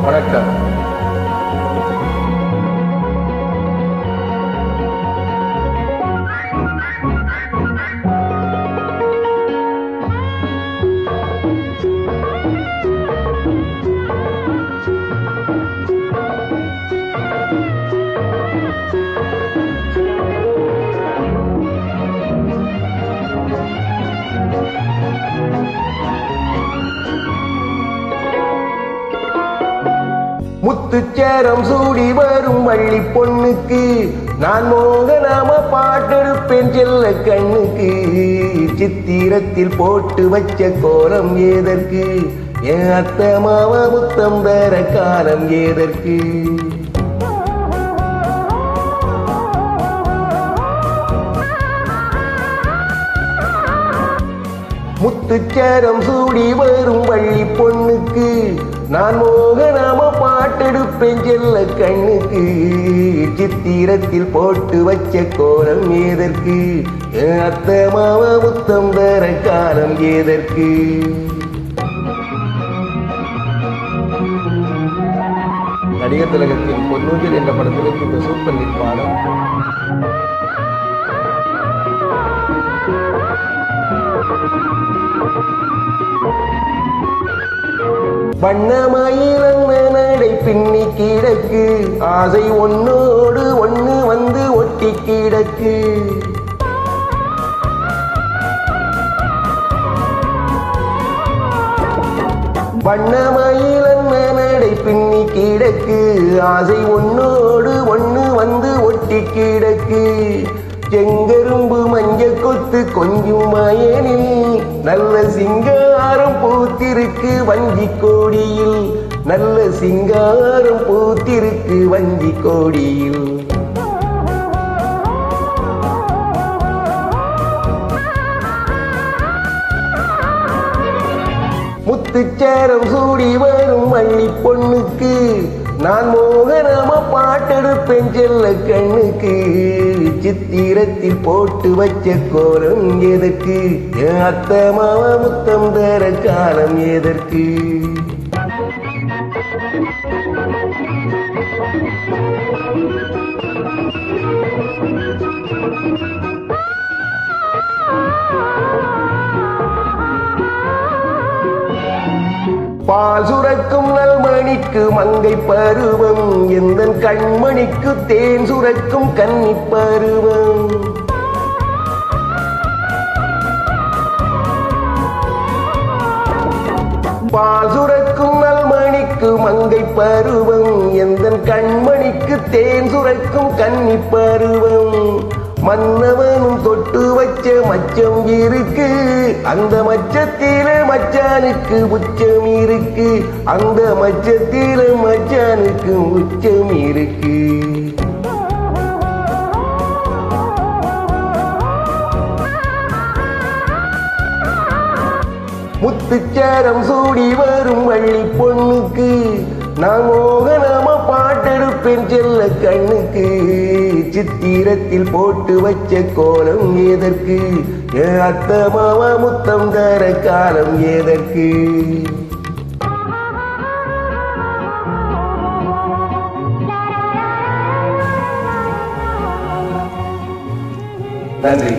வணக்கம். முத்துச்சேரம் சூடி வரும் வள்ளி பொண்ணுக்கு நான் மோகனாம பாட்டெடுப்பேன் செல்ல கண்ணுக்கு. சித்திரத்தில் போட்டு வச்ச கோலம் ஏதற்கு, என் அத்தை மாமா முத்தம் தர காலம் ஏதற்கு. முத்துச்சேரம் சூடி வரும் வள்ளி பொண்ணுக்கு நான் மோகனாம பாட்டெடுப்பேன் செல்ல கண்ணுக்கு. சித்திரத்தில் போட்டு வச்ச கோலம் ஏதற்கு, என் அத்தை மாமா முத்தம் தர காலம் ஏதற்கு. நடிகர் திலகத்தின் பொன்னூஞ்சல் என்ற படத்திற்கு இந்த சூப்பர் ஹிட் பாடம். வண்ணமயிலன்ன நடை பின்னி கிடக்கு, ஆசை ஒன்னோடு ஒண்ணு வந்து ஒட்டி கிடக்கு. வண்ணமயிலன்ன நடை பின்னி கிடக்கு, ஆசை ஒன்னோடு ஒண்ணு வந்து ஒட்டி கிடக்கு. செங்கரும்பு மஞ்ச கொத்து கொஞ்சம் மயனில் நல்ல சிங்காரம் பூத்திருக்கு வஞ்சி கோடியில், நல்ல சிங்காரம் பூத்திருக்கு வஞ்சி கோடியில். முத்துச்சேரம் சூடி வரும் வள்ளி பொண்ணுக்கு நான் மோகனாம பாட்டெடுப்பேன் செல்ல கண்ணுக்கு. சித்திரத்தில் போட்டு வச்ச கோலம் எதற்கு, என் அத்தை மாமா முத்தம் தர காலம் எதற்கு. பால் சுரக்கும் நல்மணிக்கு மங்கை பருவம், எந்த கண்மணிக்கு தேன் சுரக்கும் கன்னி பருவம். பால் சுரக்கும் நல்மணிக்கு மங்கை பருவம், எந்த கண்மணிக்கு தேன் சுரக்கும் கன்னி பருவம். மன்னவனும் தொட்டு வச்ச மச்சம் இருக்கு, அந்த மச்சத்தில மச்சானுக்கு உச்சம் இருக்கு, அந்த மச்சத்தில மச்சானுக்கு உச்சம் இருக்கு. முத்துச்சேரம் சூடி வரும் வள்ளி பொண்ணுக்கு நான் மோகனாம பாட்டெடுப்பேன் செல்ல கண்ணுக்கு. சித்திரத்தில் போட்டு வச்ச கோலம் ஏதற்கு, என் அத்தை மாமா முத்தம் தர காலம் ஏதற்கு. நன்றி.